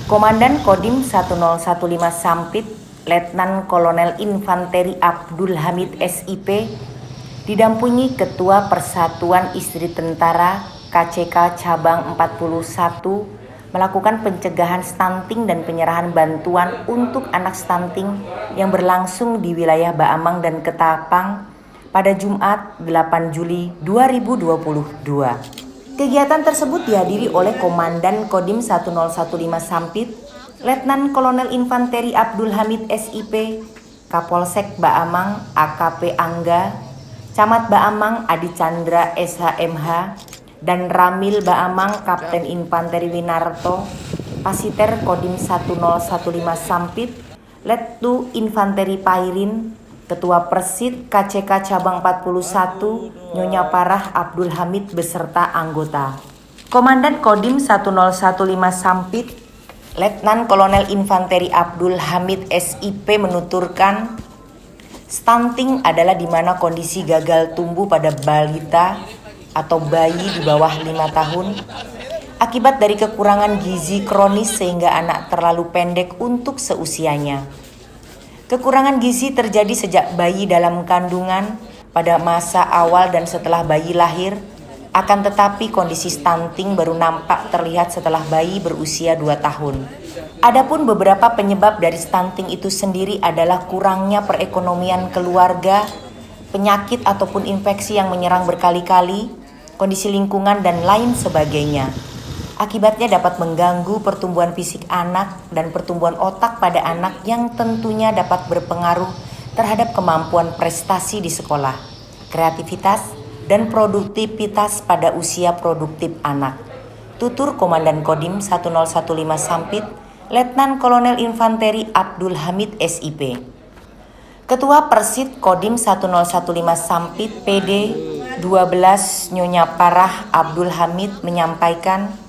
Komandan Kodim 1015 Sampit, Letnan Kolonel Infanteri Abdul Hamid SIP, didampingi Ketua Persatuan Istri Tentara KCK Cabang 41 melakukan pencegahan stunting dan penyerahan bantuan untuk anak stunting yang berlangsung di wilayah Baamang dan Ketapang pada Jumat 8 Juli 2022. Kegiatan tersebut dihadiri oleh Komandan Kodim 1015 Sampit, Letnan Kolonel Infanteri Abdul Hamid SIP, Kapolsek Baamang AKP Angga, Camat Baamang Adi Chandra SHMH, dan Ramil Baamang Kapten Infanteri Winarto, Pasiter Kodim 1015 Sampit, Lettu Infanteri Pairin, Ketua Persid KCK Cabang 41, Nyonya Parah Abdul Hamid beserta anggota. Komandan Kodim 1015 Sampit, Letnan Kolonel Infanteri Abdul Hamid SIP menuturkan, stunting adalah di mana kondisi gagal tumbuh pada balita atau bayi di bawah 5 tahun akibat dari kekurangan gizi kronis sehingga anak terlalu pendek untuk seusianya. Kekurangan gizi terjadi sejak bayi dalam kandungan, pada masa awal dan setelah bayi lahir, akan tetapi kondisi stunting baru nampak terlihat setelah bayi berusia 2 tahun. Adapun beberapa penyebab dari stunting itu sendiri adalah kurangnya perekonomian keluarga, penyakit ataupun infeksi yang menyerang berkali-kali, kondisi lingkungan dan lain sebagainya. Akibatnya dapat mengganggu pertumbuhan fisik anak dan pertumbuhan otak pada anak yang tentunya dapat berpengaruh terhadap kemampuan prestasi di sekolah, kreativitas, dan produktivitas pada usia produktif anak. Tutur Komandan Kodim 1015 Sampit, Letnan Kolonel Infanteri Abdul Hamid SIP. Ketua Persid Kodim 1015 Sampit PD 12 Nyonya Parah Abdul Hamid menyampaikan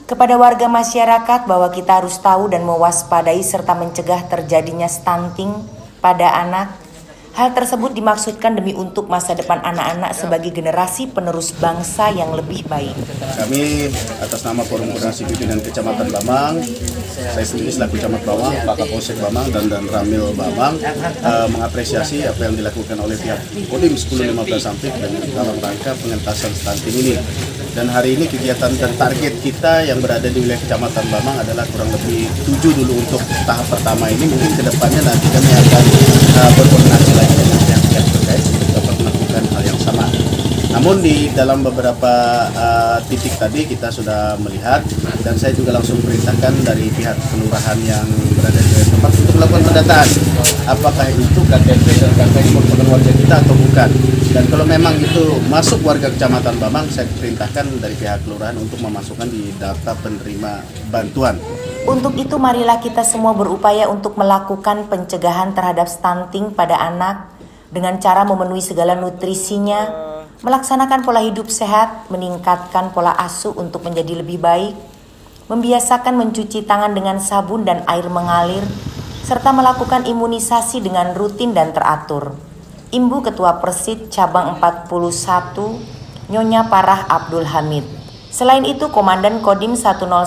kepada warga masyarakat bahwa kita harus tahu dan mewaspadai serta mencegah terjadinya stunting pada anak. Hal tersebut dimaksudkan demi untuk masa depan anak-anak sebagai generasi penerus bangsa yang lebih baik. Kami atas nama Forum Koordinasi Pimpinan Kecamatan Bamang, saya sendiri selaku Camat Bamang, Pak Kapolsek Bamang dan Ramil Bamang mengapresiasi apa yang dilakukan oleh pihak Kodim 1015 Sampit dalam rangka pengentasan stunting ini. Dan hari ini kegiatan dan target kita yang berada di wilayah Kecamatan Bamang adalah kurang lebih 7 dulu untuk tahap pertama ini. Mungkin kedepannya nanti kami akan berkoordinasi lagi dengan pihak-pihak terkait untuk dapat melakukan hal yang sama. Namun di dalam beberapa titik tadi kita sudah melihat dan saya juga langsung perintahkan dari pihak kelurahan yang berada di tempat untuk melakukan pendataan. Apakah itu KTP dan KTP merupakan warga kita atau bukan. Dan kalau memang itu masuk warga Kecamatan Bamang, saya perintahkan dari pihak kelurahan untuk memasukkan di daftar penerima bantuan. Untuk itu marilah kita semua berupaya untuk melakukan pencegahan terhadap stunting pada anak dengan cara memenuhi segala nutrisinya, melaksanakan pola hidup sehat, meningkatkan pola asuh untuk menjadi lebih baik, membiasakan mencuci tangan dengan sabun dan air mengalir, serta melakukan imunisasi dengan rutin dan teratur. Imbu Ketua Persid Cabang 41, Nyonya Parah Abdul Hamid. Selain itu, Komandan Kodim 1015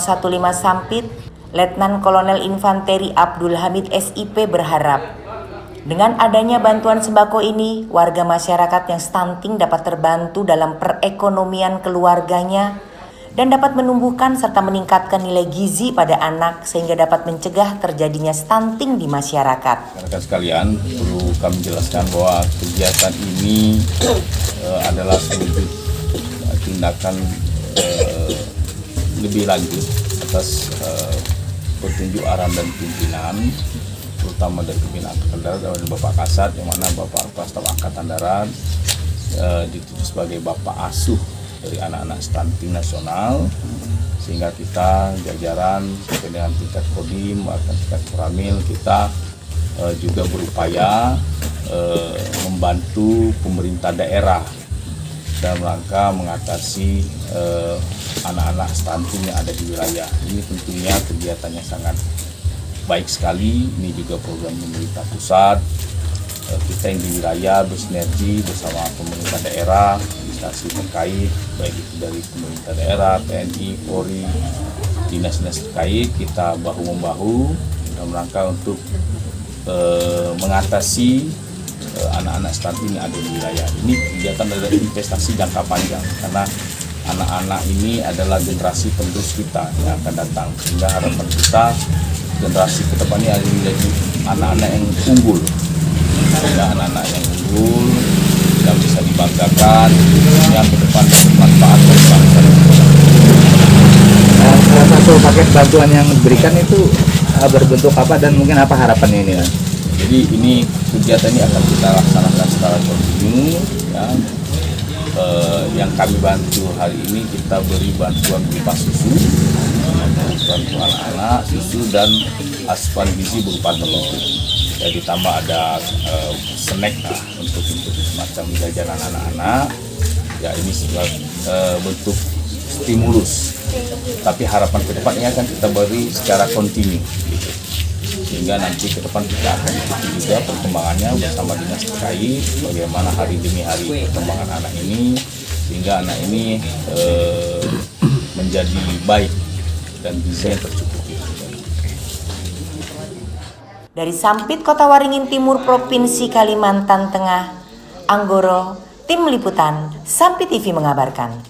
Sampit, Letnan Kolonel Infanteri Abdul Hamid SIP berharap dengan adanya bantuan sembako ini, warga masyarakat yang stunting dapat terbantu dalam perekonomian keluarganya dan dapat menumbuhkan serta meningkatkan nilai gizi pada anak sehingga dapat mencegah terjadinya stunting di masyarakat. Rekan sekalian, perlu kami jelaskan bahwa kegiatan ini adalah sebuah tindakan lebih lanjut atas petunjuk arahan dan pimpinan, terutama dari pimpinan Angkatan Darat dan Bapak Kasat, yang mana Bapak Kepala Staf Angkatan Darat dituju sebagai Bapak Asuh dari anak-anak stunting nasional, sehingga kita jajaran dengan tingkat Kodim bahkan tingkat Ramil kita juga berupaya membantu pemerintah daerah dalam rangka mengatasi anak-anak stunting yang ada di wilayah. Ini tentunya kegiatannya sangat baik sekali. Ini juga program pemerintah pusat. Kita yang di wilayah bersinergi bersama pemerintah daerah, instansi terkait, baik itu dari pemerintah daerah, TNI, Polri, dinas-dinas terkait kita bahu-membahu dalam rangka untuk mengatasi anak-anak stunting yang ada di wilayah ini. Kegiatan adalah investasi jangka panjang karena anak-anak ini adalah generasi penerus kita yang akan datang, sehingga harapan kita generasi ke depan ini akan menjadi anak-anak yang unggul, sehingga anak-anak yang unggul yang bisa dibanggakan, yang ke depan bermanfaat bagi bangsa. Salah satu paket bantuan yang diberikan itu berbentuk apa dan mungkin apa harapannya ini? Jadi ini kegiatan ini akan kita laksanakan secara kontinu ya. Yang kami bantu hari ini kita beri bantuan berupa susu, bantuan anak, susu dan asupan gizi berupa telur. Ya, ditambah ada snack untuk semacam jajanan anak-anak. Ya ini bentuk stimulus. Tapi harapan ke depannya akan kita beri secara kontinu, gitu. Sehingga nanti ke depan kita akan ikuti juga perkembangannya bersama dinas terkait, bagaimana hari demi hari perkembangan anak ini, sehingga anak ini menjadi baik dan gizinya tercukupi. Dari Sampit, Kota Waringin Timur, Provinsi Kalimantan Tengah, Anggoro, Tim Liputan, Sampit TV mengabarkan.